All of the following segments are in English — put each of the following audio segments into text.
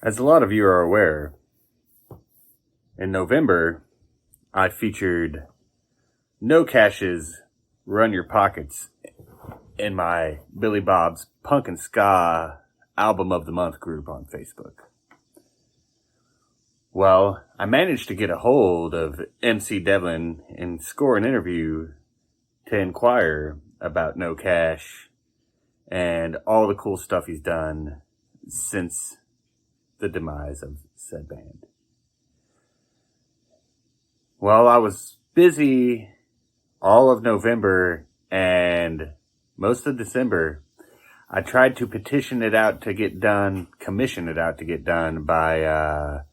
As a lot of you are aware, in November, I featured No Cash's Run Your Pockets in my Billy Bob's Punk and Ska Album of the Month group on Facebook. Well, I managed to get a hold of MC Devlin and score an interview to inquire about No Cash and all the cool stuff he's done since the demise of said band. Well, I was busy all of November and most of December. I tried to commission it out to get done by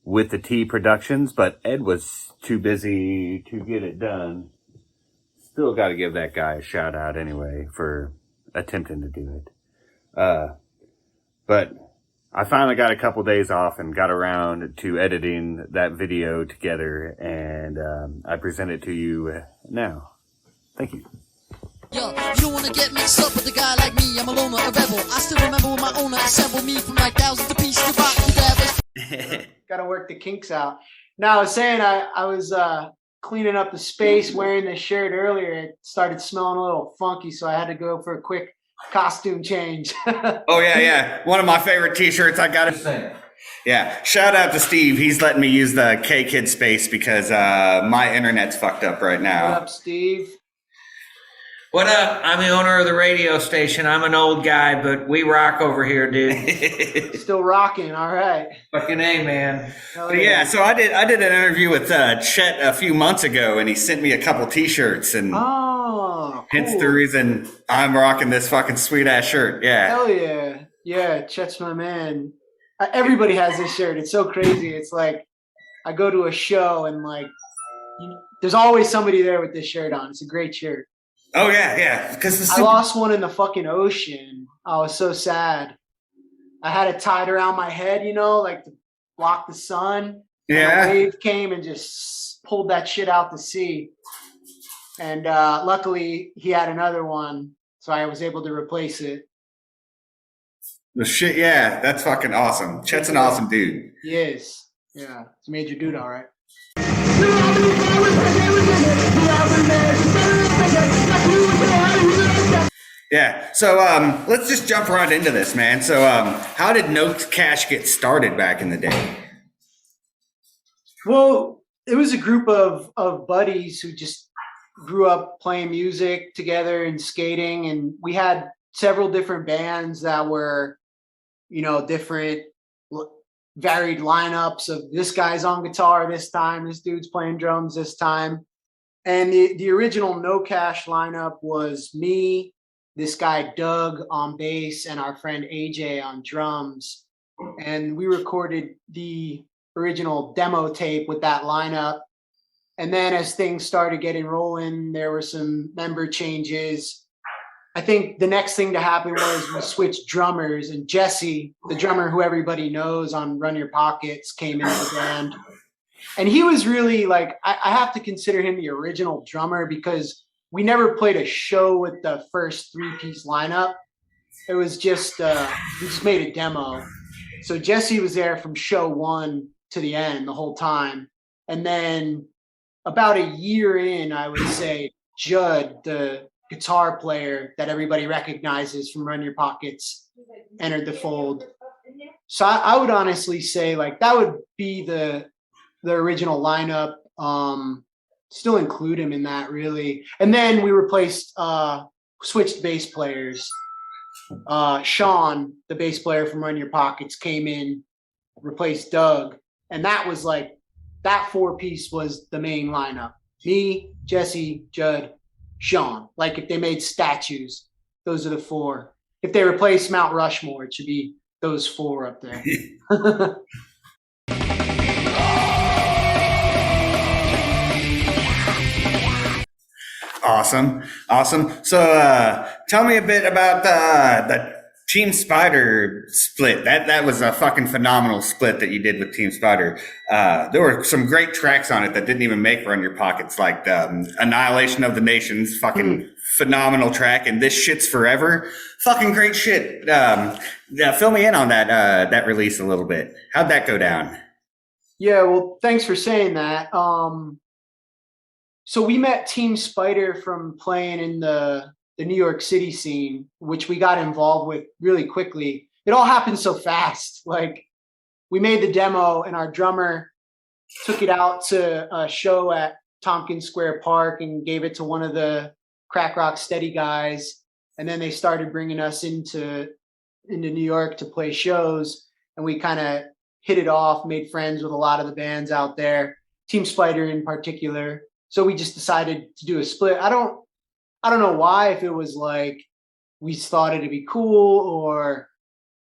With the T Productions, but Ed was too busy to get it done. Still got to give that guy a shout out anyway for attempting to do it. But I finally got a couple days off and got around to editing that video together, and I present it to you now. Thank you. Yo, you don't wanna get mixed up with a guy like me. I'm a loner, a rebel. I still remember when my owner assembled me from like thousands of pieces of rock. Gotta work the kinks out. Now I was saying I was cleaning up the space wearing this shirt earlier. It started smelling a little funky, so I had to go for a quick costume change. Oh yeah. One of my favorite t-shirts. I got it. Yeah. Shout out to Steve. He's letting me use the K-Kid space because my internet's fucked up right now. What up, Steve? What up? I'm the owner of the radio station. I'm an old guy, but we rock over here, dude. Still rocking. All right. Fucking A, man. Yeah, so I did an interview with Chet a few months ago, and he sent me a couple t-shirts, and cool. Hence the reason I'm rocking this fucking sweet ass shirt. Yeah. Hell yeah. Yeah, Chet's my man. Everybody has this shirt. It's so crazy. It's like I go to a show and like there's always somebody there with this shirt on. It's a great shirt. Oh yeah. Because I lost one in the fucking ocean. I was so sad. I had it tied around my head, like to block the sun. Yeah. And a wave came and just pulled that shit out to sea. And luckily, he had another one, so I was able to replace it. The shit, yeah, that's fucking awesome. Chet's an awesome dude. He is. Yeah, he's a major dude, all right. Yeah, so let's just jump right into this, man. So how did No Cash get started back in the day? Well, it was a group of buddies who just grew up playing music together and skating, and we had several different bands that were, different varied lineups of this guy's on guitar this time, this dude's playing drums this time. And the original No Cash lineup was me, this guy Doug on bass, and our friend AJ on drums. And we recorded the original demo tape with that lineup. And then as things started getting rolling, there were some member changes. I think the next thing to happen was we switched drummers, and Jesse, the drummer who everybody knows on Run Your Pockets, came into the band. And he was really like, I have to consider him the original drummer because we never played a show with the first three-piece lineup. It was just, we just made a demo. So Jesse was there from show one to the end the whole time. And then about a year in, I would say, Judd, the guitar player that everybody recognizes from Run Your Pockets, entered the fold. So I would honestly say like that would be the original lineup. Still include him in that really. And then we replaced switched bass players. Sean, the bass player from Run Your Pockets, came in, replaced Doug, and that was like that four-piece was the main lineup. Me, Jesse, Judd, Sean. Like if they made statues, those are the four. If they replace Mount Rushmore, it should be those four up there. Awesome. So tell me a bit about Team Spider split. That was a fucking phenomenal split that you did with Team Spider. There were some great tracks on it that didn't even make Run Your Pockets, like the Annihilation of the Nations, fucking phenomenal track, and This Shit's Forever, fucking great shit. Yeah, fill me in on that release a little bit. How'd that go down? Yeah, well, thanks for saying that. So we met Team Spider from playing in the New York City scene, which we got involved with really quickly. It all happened so fast. Like, we made the demo and our drummer took it out to a show at Tompkins Square Park and gave it to one of the Crack Rock Steady guys. And then they started bringing us into New York to play shows. And we kind of hit it off, made friends with a lot of the bands out there, Team Spider in particular. So we just decided to do a split. I don't know why, if it was like we thought it'd be cool, or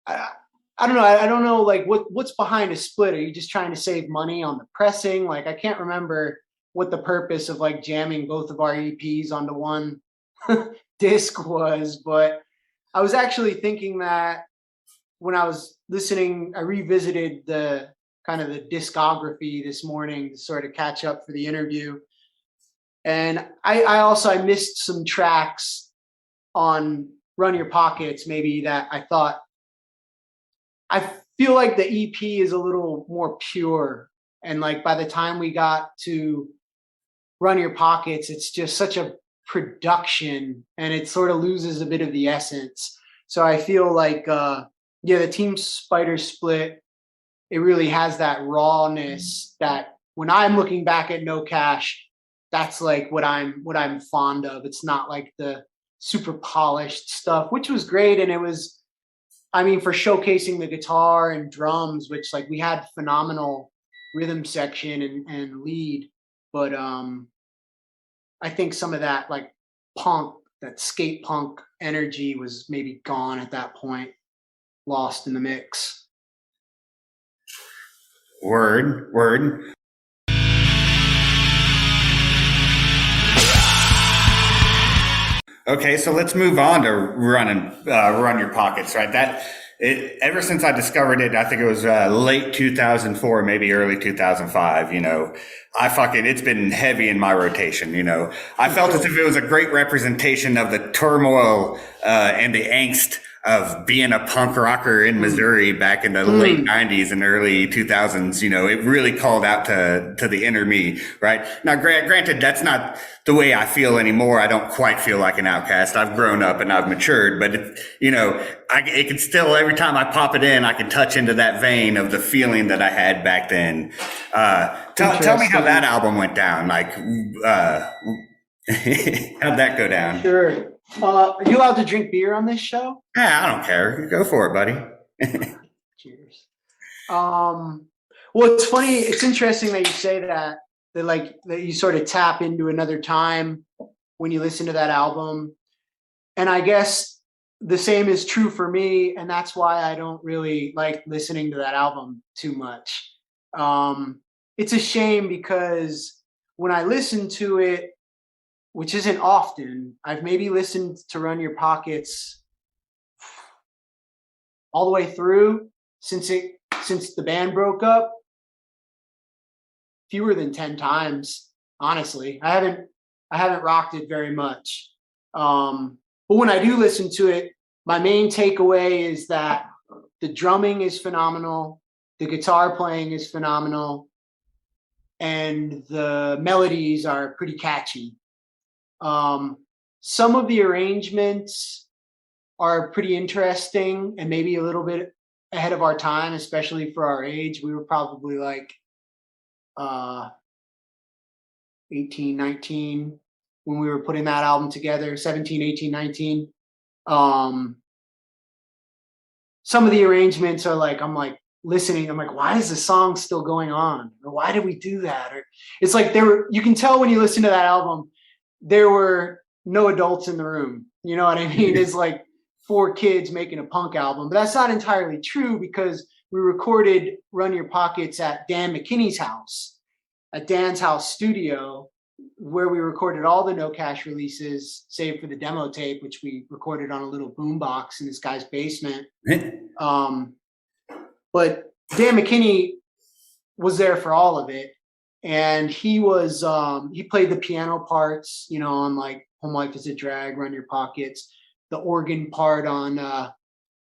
I don't know. I don't know like what's behind a split. Are you just trying to save money on the pressing? Like, I can't remember what the purpose of like jamming both of our EPs onto one disc was, but I was actually thinking that when I was listening, I revisited the kind of the discography this morning to sort of catch up for the interview. And I missed some tracks on Run Your Pockets, maybe, that I thought, I feel like the EP is a little more pure. And like by the time we got to Run Your Pockets, it's just such a production and it sort of loses a bit of the essence. So I feel like, the Team Spider split, it really has that rawness that when I'm looking back at No Cash, that's like what I'm fond of. It's not like the super polished stuff, which was great. And it was, I mean, for showcasing the guitar and drums, which like we had phenomenal rhythm section and lead. But I think some of that like punk, that skate punk energy was maybe gone at that point, lost in the mix. Word. Okay, so let's move on to Run Your Pockets, right? Ever since I discovered it, I think it was late 2004, maybe early 2005, it's been heavy in my rotation, I felt as if it was a great representation of the turmoil and the angst of being a punk rocker in Missouri back in the late 90s and early 2000s. It really called out to the inner me, right? Now, granted, that's not the way I feel anymore. I don't quite feel like an outcast. I've grown up and I've matured, but it can still, every time I pop it in, I can touch into that vein of the feeling that I had back then. Tell me how that album went down. Like, how'd that go down? Sure. Are you allowed to drink beer on this show? Yeah, I don't care. Go for it, buddy. Cheers. Well, it's funny. It's interesting that you say that you sort of tap into another time when you listen to that album. And I guess the same is true for me. And that's why I don't really like listening to that album too much. It's a shame because when I listen to it, which isn't often, I've maybe listened to Run Your Pockets all the way through since the band broke up, fewer than 10 times, honestly. I haven't rocked it very much. But when I do listen to it, my main takeaway is that the drumming is phenomenal, the guitar playing is phenomenal, and the melodies are pretty catchy. Some of the arrangements are pretty interesting and maybe a little bit ahead of our time, especially for our age. We were probably like 18, 19 when we were putting that album together, 17, 18, 19. Some of the arrangements are like, I'm like listening, I'm like, why is the song still going on? Or why did we do that? Or it's like you can tell when you listen to that album, there were no adults in the room. You know what I mean? It's like 4 kids making a punk album, but that's not entirely true because we recorded Run Your Pockets at Dan McKinney's house, at Dan's house studio. where we recorded all the No Cash releases, save for the demo tape, which we recorded on a little boombox in this guy's basement. But Dan McKinney was there for all of it, and he played the piano parts, on like Home Life is a Drag, Run Your Pockets, the organ part on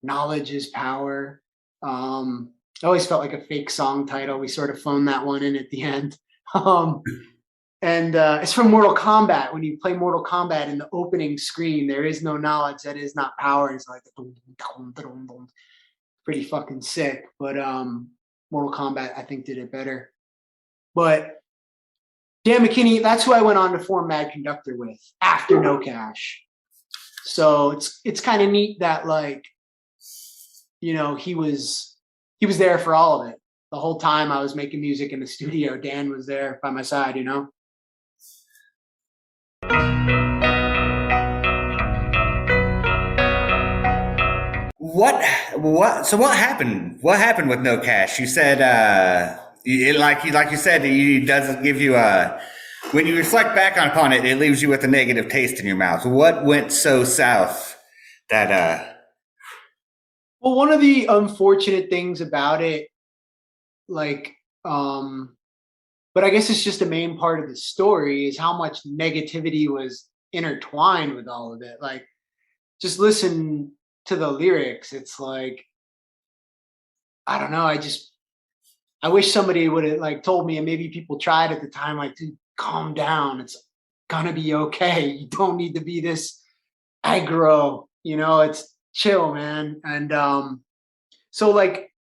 Knowledge is Power. I always felt like a fake song title. We sort of phoned that one in at the end. And it's from Mortal Kombat. When you play Mortal Kombat in the opening screen, there is no knowledge that is not power. It's like pretty fucking sick. But Mortal Kombat, I think, did it better. But Dan McKinney, that's who I went on to form Mad Conductor with after No Cash. So it's kind of neat that, like, he was there for all of it. The whole time I was making music in the studio, Dan was there by my side, So what happened? What happened with No Cash? You said, like you said, it doesn't give you when you reflect back upon it, it leaves you with a negative taste in your mouth. What went so south that, Well, one of the unfortunate things about it, like, but I guess it's just a main part of the story, is how much negativity was intertwined with all of it. Like, just listen to the lyrics. It's like, I don't know. I wish somebody would have like told me, and maybe people tried at the time, like, dude, calm down. It's gonna be okay. You don't need to be this aggro, it's chill, man. And so like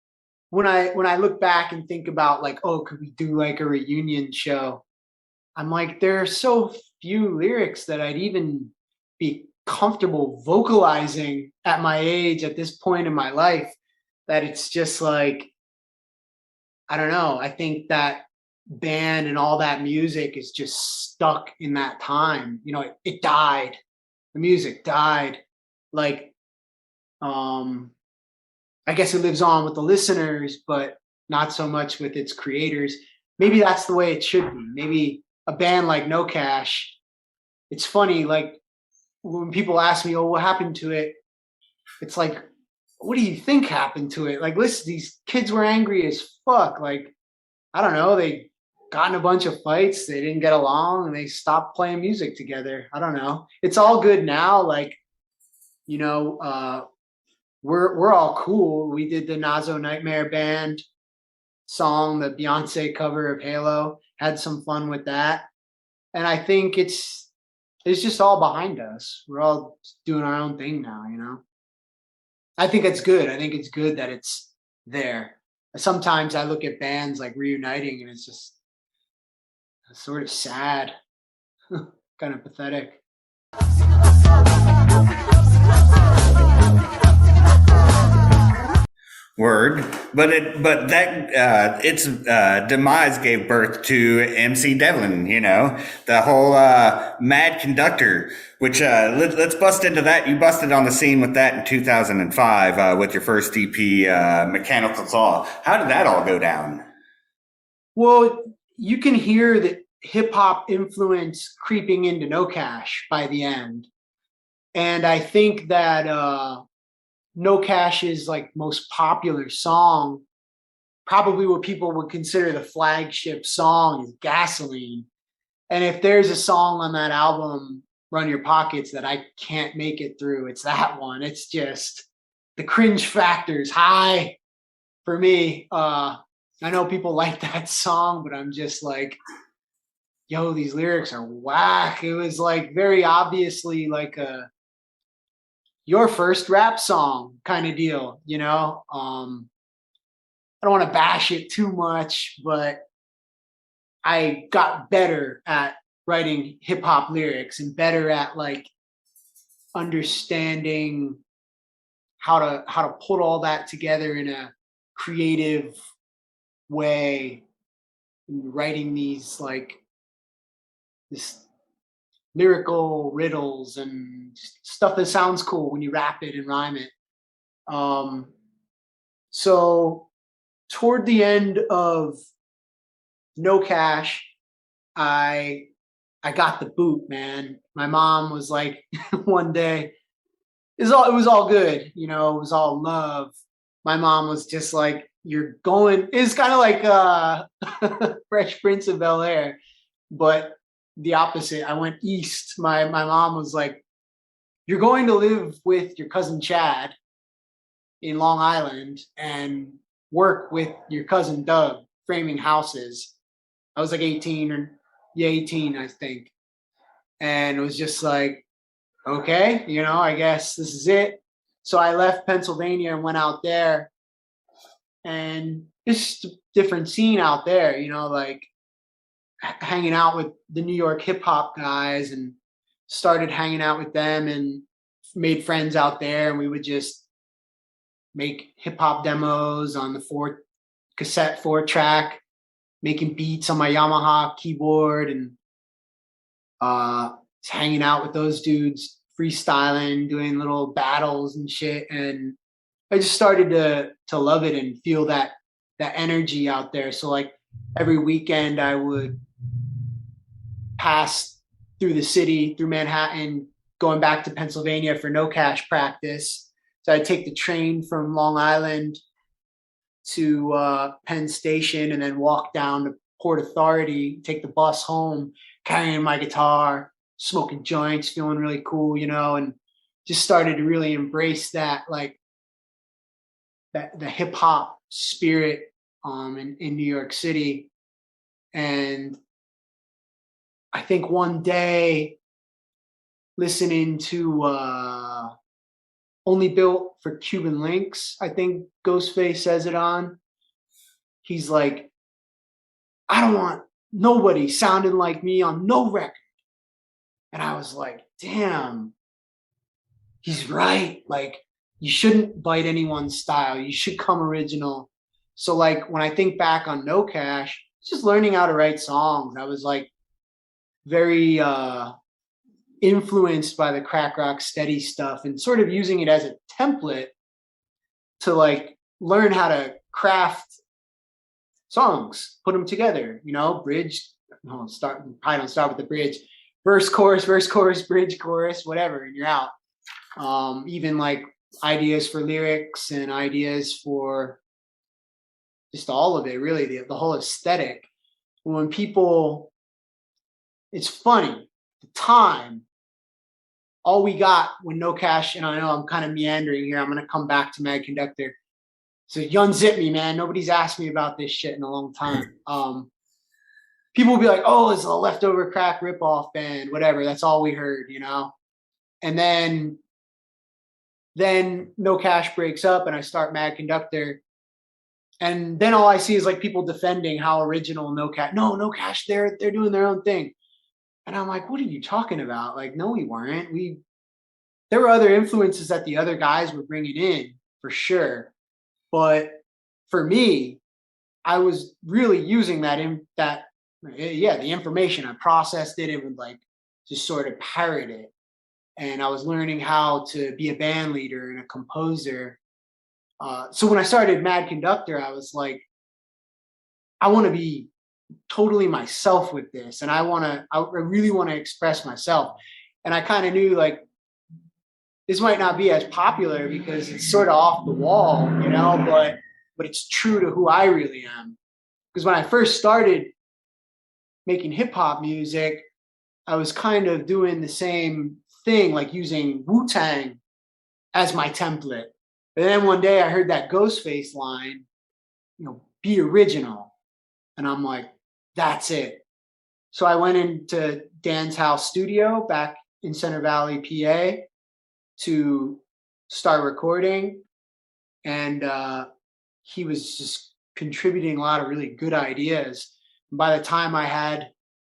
when I look back and think about like, oh, could we do like a reunion show? I'm like, there are so few lyrics that I'd even be comfortable vocalizing at my age, at this point in my life, that it's just like, I don't know. I think that band and all that music is just stuck in that time. It died. The music died. Like, I guess it lives on with the listeners, but not so much with its creators. Maybe that's the way it should be. Maybe a band like No Cash, it's funny, like when people ask me, oh, what happened to it? It's like, what do you think happened to it? Like, listen, these kids were angry as fuck. Like, I don't know, they got in a bunch of fights, they didn't get along, and they stopped playing music together. I don't know. It's all good now. Like, we're all cool. We did the Nazo Nightmare band song, the Beyonce cover of Halo, had some fun with that. And I think it's just all behind us. We're all doing our own thing now, I think it's good. I think it's good that it's there. Sometimes I look at bands like reuniting and it's just sort of sad, kind of pathetic. Word, but that its demise gave birth to MC Devlin. The whole Mad Conductor, which let's bust into that. You busted on the scene with that in 2005 with your first EP, Mechanical Claw. How did that all go down? Well, you can hear the hip hop influence creeping into No Cash by the end, and I think that No Cash's like most popular song, probably what people would consider the flagship song, is Gasoline. And if there's a song on that album, Run Your Pockets, that I can't make it through, it's that one. It's just the cringe factor's high for me. I know people like that song, but I'm just like, yo, these lyrics are whack. It was like very obviously like your first rap song kind of deal, I don't want to bash it too much, but I got better at writing hip hop lyrics and better at like understanding how to put all that together in a creative way, and writing these like this lyrical riddles and stuff that sounds cool when you rap it and rhyme it. So toward the end of No Cash, I I got the boot, man. My mom was like, one day, it was all good, you know, it was all love. My mom was just like, you're going, it's kind of like Fresh Prince of Bel-Air, but the opposite. I went east. My mom was like, you're going to live with your cousin Chad in Long Island and work with your cousin Doug framing houses. I was like 18 or yeah, 18, I think. And it was just like, okay, you know, I guess this is it. So I left Pennsylvania and went out there, and it's just a different scene out there, you know, like hanging out with the New York hip hop guys, and started hanging out with them and made friends out there. And we would just make hip hop demos on the cassette 4-track, making beats on my Yamaha keyboard, and hanging out with those dudes, freestyling, doing little battles and shit. And I just started to love it and feel that energy out there. So like every weekend I would pass through the city, through Manhattan, going back to Pennsylvania for no cash practice. So I'd take the train from Long Island to Penn Station, and then walk down to Port Authority, take the bus home, carrying my guitar, smoking joints, feeling really cool, you know, and just started to really embrace that, like the hip hop spirit in New York City. And I think one day, listening to Only Built for Cuban Links, I think Ghostface says it on, he's like, I don't want nobody sounding like me on no record. And I was like, damn, he's right. Like, you shouldn't bite anyone's style. You should come original. So like when I think back on No Cash, just learning how to write songs. I was like very influenced by the crack rock steady stuff, and sort of using it as a template to like learn how to craft songs, put them together, you know, bridge, probably don't start with the bridge, verse, chorus, bridge, chorus, whatever, and you're out. Even like ideas for lyrics and ideas for just all of it, really, the whole aesthetic. When people, it's funny, the time, all we got when No Cash, and I know I'm kind of meandering here, I'm going to come back to Mad Conductor. So you unzip me, man. Nobody's asked me about this shit in a long time. People will be like, oh, it's a leftover crack ripoff band, whatever. That's all we heard, you know? And then No Cash breaks up and I start Mad Conductor. And then all I see is like people defending how original No Cash, they're doing their own thing. And I'm like, what are you talking about? Like, no, we weren't. There were other influences that the other guys were bringing in, for sure. But for me, I was really using the information. I processed it and would like just sort of parrot it. And I was learning how to be a band leader and a composer. So when I started Mad Conductor, I was like, I want to be totally myself with this. And I really want to express myself. And I kind of knew like, this might not be as popular because it's sort of off the wall, you know, but it's true to who I really am. Because when I first started making hip hop music, I was kind of doing the same thing, like using Wu-Tang as my template. But then one day I heard that Ghostface line, you know, be original. And I'm like, that's it. So I went into Dan's house studio back in Center Valley, PA, to start recording. And he was just contributing a lot of really good ideas. And by the time I had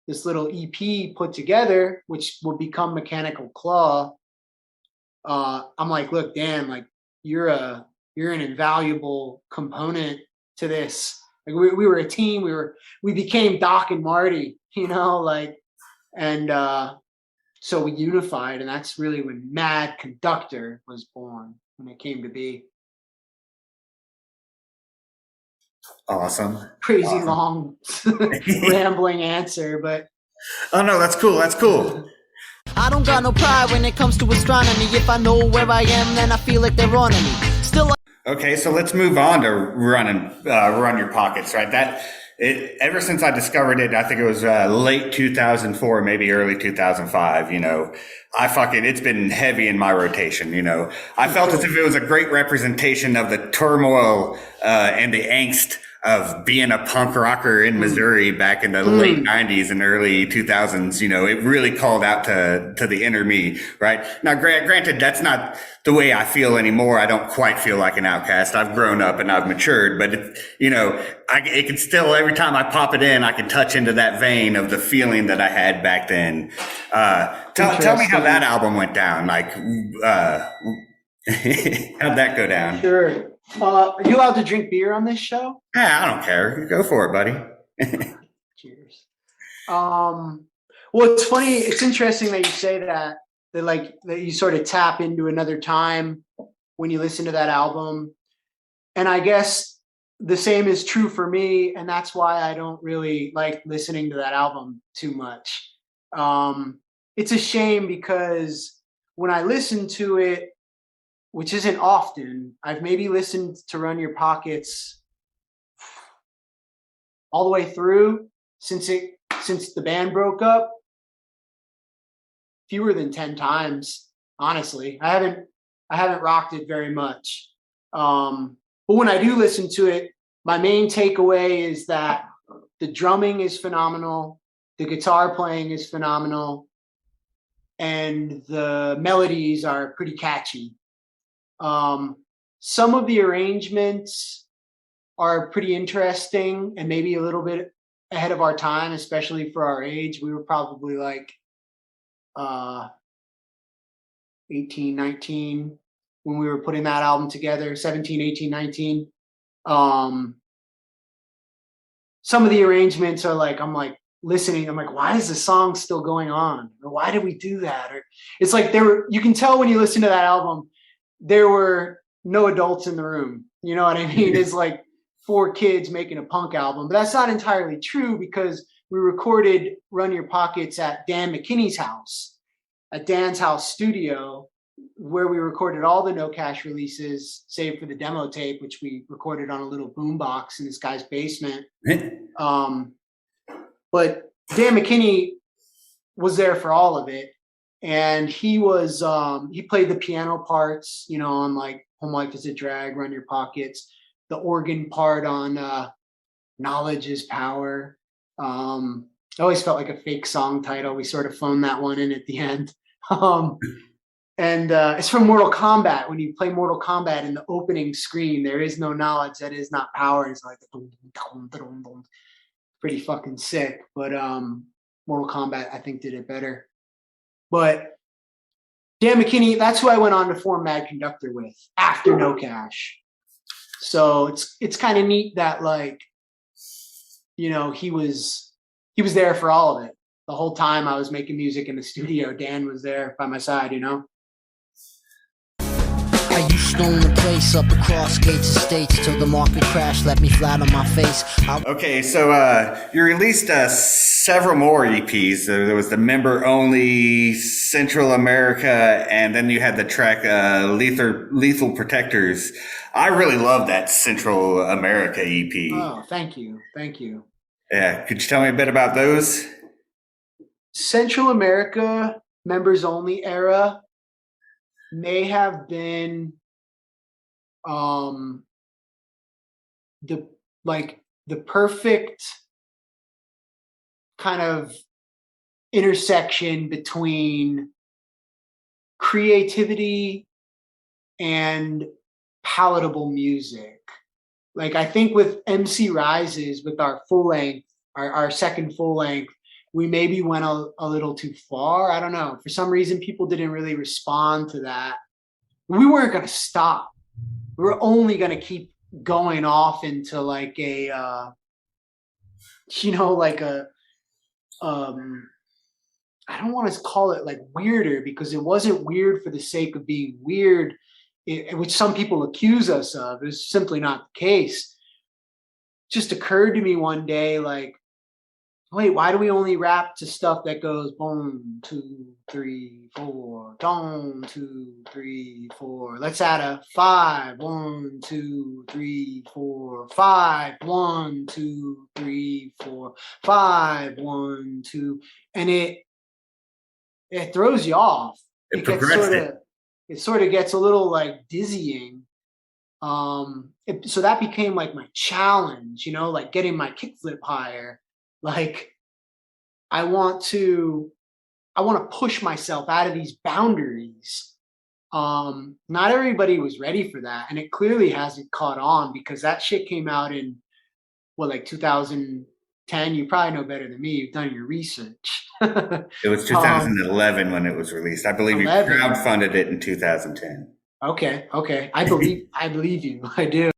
this little EP put together, which would become Mechanical Claw, I'm like, look, Dan, like you're an invaluable component to this. Like we were a team. We became Doc and Marty, you know, like, and so we unified, and that's really when Mad Conductor was born, when it came to be. Awesome. Crazy long rambling answer, but Oh no, that's cool. That's cool. I don't got no pride when it comes to astronomy. If I know where I am, then I feel like they're on me. Still, Okay, so let's move on to run your pockets, right? Ever since I discovered it, I think it was late 2004, maybe early 2005. It's been heavy in my rotation. I felt as if it was a great representation of the turmoil and the angst of being a punk rocker in Missouri back in the late 90s and early 2000s. It really called out to the inner me, right? Now, granted, that's not the way I feel anymore. I don't quite feel like an outcast. I've grown up and I've matured, but it can still, every time I pop it in, I can touch into that vein of the feeling that I had back then. Tell me how that album went down. Like, how'd that go down? Sure. Are you allowed to drink beer on this show? Yeah, I don't care. Go for it, buddy. Cheers. Well, it's funny. It's interesting that you say that you sort of tap into another time when you listen to that album. And I guess the same is true for me. And that's why I don't really like listening to that album too much. It's a shame because when I listen to it, which isn't often, I've maybe listened to Run Your Pockets all the way through since the band broke up, fewer than 10 times, honestly. I haven't rocked it very much. But when I do listen to it, my main takeaway is that the drumming is phenomenal, the guitar playing is phenomenal, and the melodies are pretty catchy. Some of the arrangements are pretty interesting and maybe a little bit ahead of our time, especially for our age. We were probably like 18, 19 when we were putting that album together, 17, 18, 19. Some of the arrangements are like, I'm like listening, I'm like, why is the song still going on? Or why did we do that? Or it's like you can tell when you listen to that album, there were no adults in the room. You know what I mean? It's like 4 kids making a punk album. But that's not entirely true because we recorded Run Your Pockets at Dan McKinney's house, at Dan's house studio, where we recorded all the No Cash releases, save for the demo tape, which we recorded on a little boombox in this guy's basement. But Dan McKinney was there for all of it. And he was, he played the piano parts, on like Home Life is a Drag, Run Your Pockets, the organ part on Knowledge is Power. I always felt like a fake song title. We sort of phoned that one in at the end. And it's from Mortal Kombat. When you play Mortal Kombat in the opening screen, there is no knowledge, that is not power. It's like pretty fucking sick. But Mortal Kombat, I think, did it better. But Dan McKinney, that's who I went on to form Mad Conductor with after No Cash. So it's kind of neat that he was there for all of it. The whole time I was making music in the studio, Dan was there by my side, I used to own the place up across gates of states till the market crash left me flat on my face. Okay, so you released several more EPs. There was the Member Only, Central America, and then you had the track Lethal Protectors. I really love that Central America EP. Oh, thank you. Yeah, could you tell me a bit about those? Central America, Members Only era may have been the perfect kind of intersection between creativity and palatable music. Like, I think with MC Rises, with our full length, our second full length, we maybe went a little too far. I don't know. For some reason, people didn't really respond to that. We weren't going to stop. We were only going to keep going off into like a, I don't want to call it like weirder, because it wasn't weird for the sake of being weird, which some people accuse us of. It's simply not the case. It just occurred to me one day, like, wait, why do we only rap to stuff that goes boom, 2, 3, 4, dong, 2, 3, 4. Let's add a 5, 1, 2, 3, 4, 5, 1, 2, 3, 4, 5, 1, 2, and it throws you off. It gets sort of gets a little like dizzying. So that became like my challenge, you know, like getting my kickflip higher. Like I want to push myself out of these boundaries. Not everybody was ready for that, and it clearly hasn't caught on because that shit came out in like 2010. You probably know better than me. You've done your research. It was 2011 when it was released. I believe you crowdfunded it in 2010. Okay. I believe you. I do.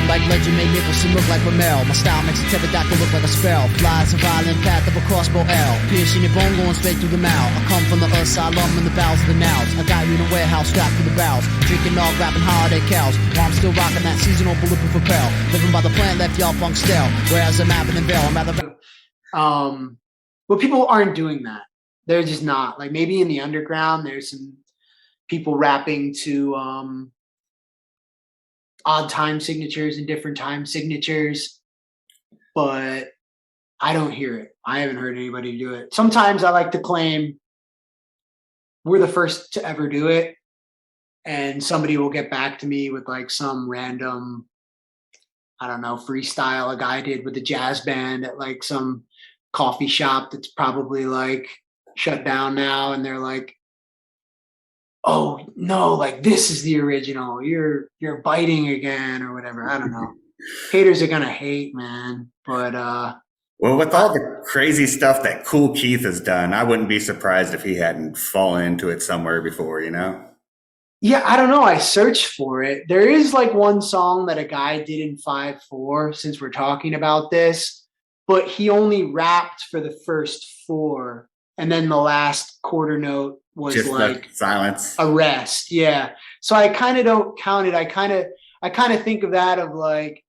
Like legend made Nicholson look like Ramel. My style makes a pterodactyl look like a spell. Flies a violent path of a crossbow L. Piercing your bone going straight through the mouth. I come from the asylum in the bowels of the nows. I got you in a warehouse strapped to the bows. Drinking all, grabbing holiday cows. While I'm still rocking that seasonal bulletproof apparel. Living by the plant left y'all funk stale. Whereas I'm Abbott and Bell, I'm rather... But people aren't doing that. They're just not. Like maybe in the underground, there's some people rapping to odd time signatures and different time signatures, but I don't hear it. I haven't heard anybody do it. Sometimes I like to claim we're the first to ever do it, and somebody will get back to me with like some random, I don't know, freestyle a guy did with a jazz band at like some coffee shop that's probably like shut down now, and they're like, oh no, like this is the original, you're biting again or whatever. I don't know. Haters are gonna hate, man. But well, with all the crazy stuff that Kool Keith has done, I wouldn't be surprised if he hadn't fallen into it somewhere before, you know? Yeah, I don't know. I searched for it. There is like one song that a guy did in 5/4, since we're talking about this, but he only rapped for the first 4, and then the last quarter note was just like silence, a rest. Yeah. So I kind of don't count it. I kind of think of that of like,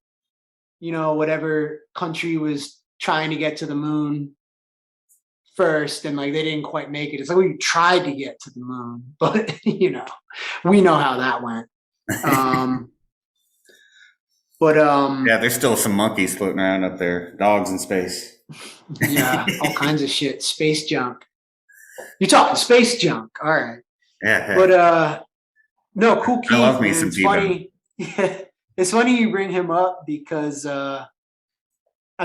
you know, whatever country was trying to get to the moon first and like they didn't quite make it. It's like we tried to get to the moon, but you know, we know how that went. But yeah, there's still some monkeys floating around up there, dogs in space. Yeah, all kinds of shit, space junk. You're talking space junk, all right? Yeah. But no, Kool Keith. I love me man, some it's funny. It's funny you bring him up because I've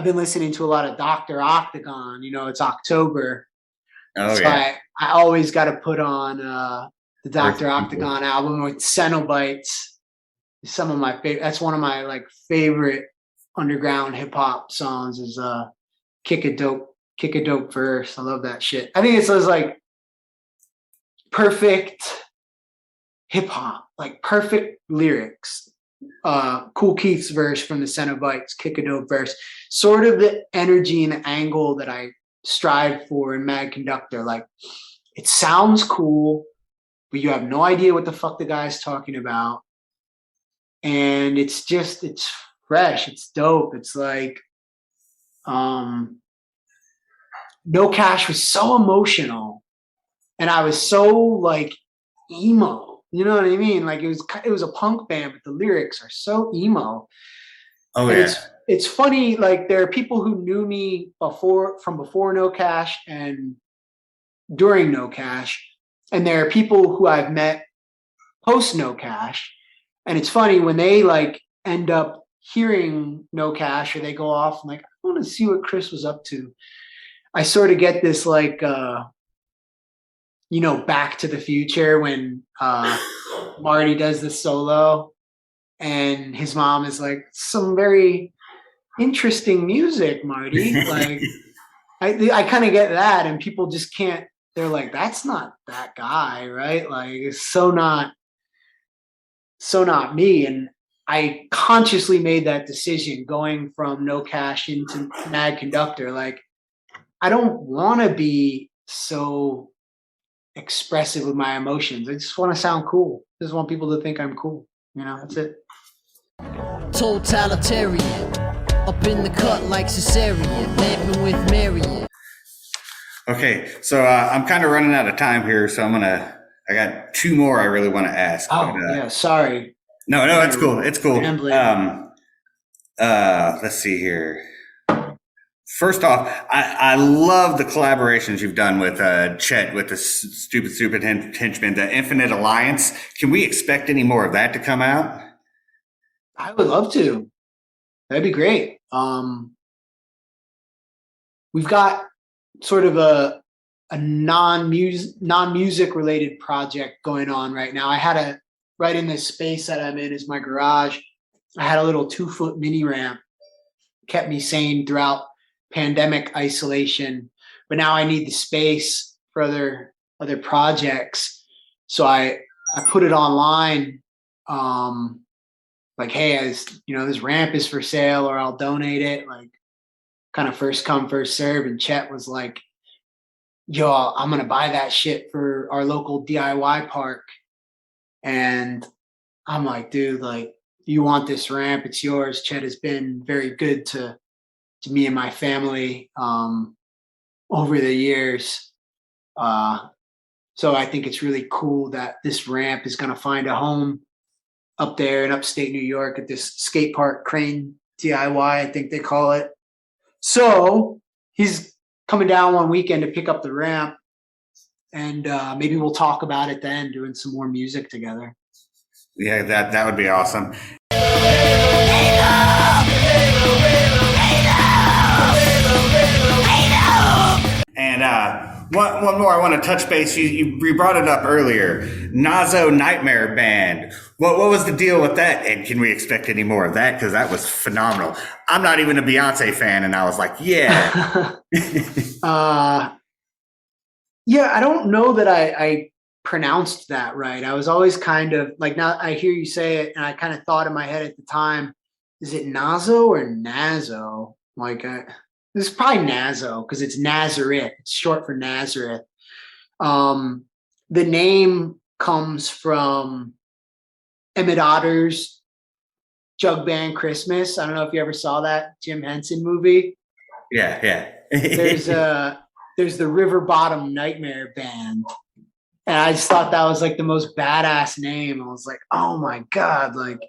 been listening to a lot of Dr. Octagon. You know, it's October. Oh so yeah. I always got to put on the Dr. Octagon album with Cenobites. Some of my favorite. That's one of my like favorite underground hip hop songs. Is Kick a Dope Verse. I love that shit. I think it's like perfect hip hop, like perfect lyrics. Kool Keith's verse from the Cenobites, Kick a Dope Verse, sort of the energy and angle that I strive for in Mad Conductor. Like it sounds cool, but you have no idea what the fuck the guy's talking about. And it's fresh, it's dope. It's like No Cash was so emotional, and I was so like emo. You know what I mean? Like it was a punk band, but the lyrics are so emo. Oh and yeah. It's funny. Like there are people who knew me before No Cash and during No Cash, and there are people who I've met post No Cash. And it's funny when they like end up hearing No Cash or they go off and like, I want to see what Chris was up to. I sort of get this like, you know, Back to the Future when Marty does the solo and his mom is like, some very interesting music, Marty. Like, I kind of get that, and people just can't. They're like, that's not that guy, right? Like, it's so not me. And I consciously made that decision going from No Cash into Mad Conductor. Like, I don't want to be so expressive with my emotions. I just want to sound cool. I just want people to think I'm cool. You know, that's it. Totalitarian. Up in the cut like cesarean, lamping with Marion. Okay, so I'm kind of running out of time here, so I got two more I really want to ask. Oh, yeah, sorry. No, it's cool. It's cool. Rambling. Let's see here. First off, I love the collaborations you've done with Chet, with the stupid henchman, the Infinite Alliance. Can we expect any more of that to come out? I would love to. That'd be great. We've got sort of a non-music related project going on right now. I had right in this space that I'm in is my garage. I had a little 2-foot mini ramp, kept me sane throughout pandemic isolation, but now I need the space for other projects. So I put it online, like, hey, this ramp is for sale, or I'll donate it, like kind of first come, first serve. And Chet was like, yo, I'm going to buy that shit for our local DIY park. And I'm like, dude, like, you want this ramp, it's yours. Chet has been very good to me and my family over the years. So I think it's really cool that this ramp is going to find a home up there in upstate New York at this skate park, Crane DIY, I think they call it. So he's coming down one weekend to pick up the ramp, and maybe we'll talk about it then, doing some more music together. Yeah, that would be awesome. And one more I want to touch base. You brought it up earlier. Nazo Nightmare Band. What was the deal with that? And can we expect any more of that? Because that was phenomenal. I'm not even a Beyonce fan, and I was like, yeah. Yeah, I don't know that I pronounced that right. I was always kind of like, now I hear you say it, and I kind of thought in my head at the time, is it Nazo or Nazo? Like, this is probably Nazo because it's Nazareth. It's short for Nazareth. The name comes from Emmett Otter's Jug Band Christmas. I don't know if you ever saw that Jim Henson movie. Yeah. There's the River Bottom Nightmare Band. And I just thought that was like the most badass name. I was like, oh my God, like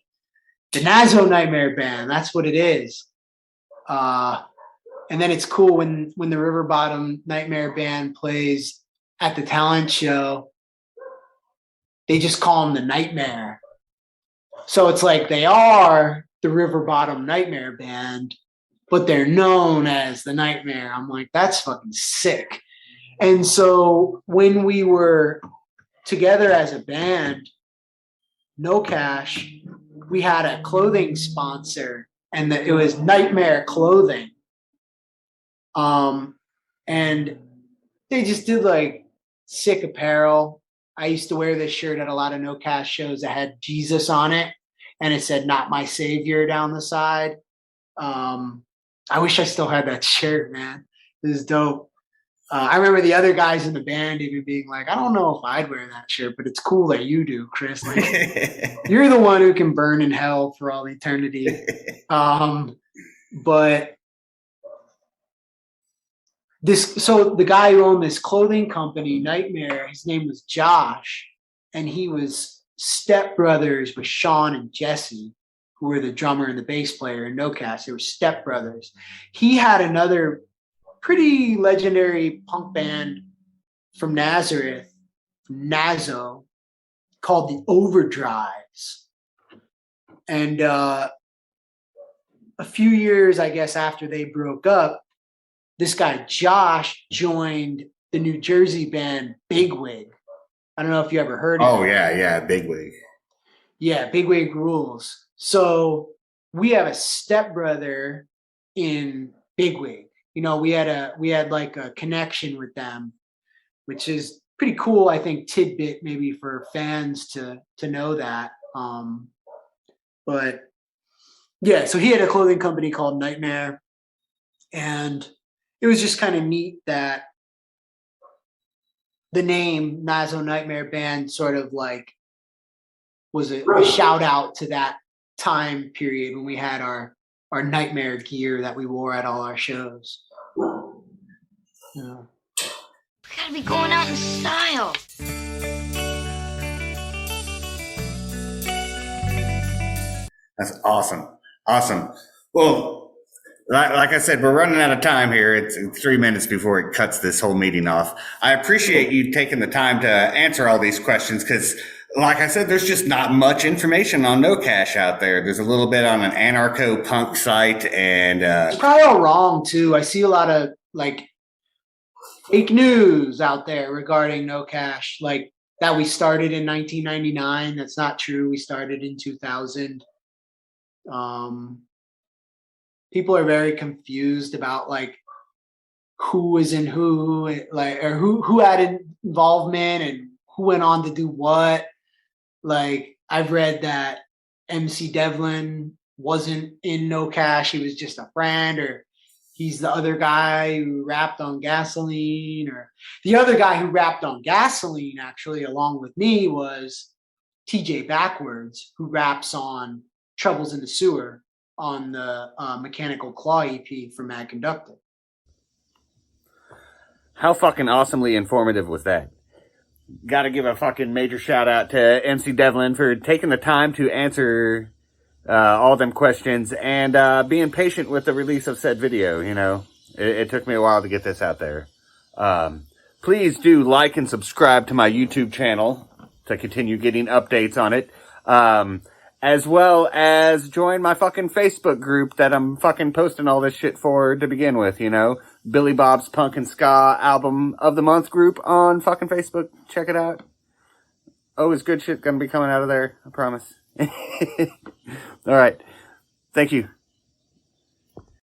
the Nazo Nightmare Band. That's what it is. And then it's cool when the River Bottom Nightmare Band plays at the talent show, they just call them the Nightmare. So it's like they are the River Bottom Nightmare Band, but they're known as the Nightmare. I'm like, that's fucking sick. And so when we were together as a band, No Cash, we had a clothing sponsor, and it was Nightmare Clothing. And they just did like sick apparel. I used to wear this shirt at a lot of No Cash shows that had Jesus on it, and it said "Not My Savior" down the side. I wish I still had that shirt, man. It was dope. I remember the other guys in the band even being like, I don't know if I'd wear that shirt, but it's cool that you do, Chris. Like, you're the one who can burn in hell for all eternity. But so the guy who owned this clothing company, Nightmare, his name was Josh, and he was stepbrothers with Sean and Jesse, who were the drummer and the bass player in No Cash. They were stepbrothers. He had another pretty legendary punk band from Nazareth, Nazo, called the Overdrives. And a few years, I guess, after they broke up, this guy Josh joined the New Jersey band Bigwig. I don't know if you ever heard of it. Oh, yeah, Bigwig. Yeah, Bigwig rules. So we have a stepbrother in Bigwig. You know, we had like a connection with them, which is pretty cool, I think, tidbit maybe for fans to know that. But yeah, so he had a clothing company called Nightmare, and it was just kind of neat that the name Nazo Nightmare Band sort of like was a shout out to that time period when we had our our nightmare gear that we wore at all our shows. Yeah. We gotta be going out in style. That's awesome. Awesome. Well, like I said, we're running out of time here. It's 3 minutes before it cuts this whole meeting off. I appreciate you taking the time to answer all these questions because, like I said, there's just not much information on No Cash out there. There's a little bit on an anarcho-punk site, and it's probably all wrong too. I see a lot of like fake news out there regarding No Cash, like that we started in 1999. That's not true. We started in 2000. People are very confused about like who is in who, like, or who had involvement and who went on to do what. Like, I've read that MC Devlin wasn't in No Cash. He was just a friend, or he's the other guy who rapped on Gasoline, or the other guy who rapped on Gasoline actually along with me was TJ Backwards, who raps on Troubles in the Sewer on the Mechanical Claw EP for Mad Conductor. how fucking awesomely informative was that? Got to give a fucking major shout out to MC Devlin for taking the time to answer all them questions and being patient with the release of said video. You know, it took me a while to get this out there. Please do like and subscribe to my YouTube channel to continue getting updates on it. As well as join my fucking Facebook group that I'm fucking posting all this shit for to begin with, you know. Billy Bob's Punk and Ska Album of the Month group on fucking Facebook. Check it out. Always good shit gonna be coming out of there, I promise. Alright. Thank you.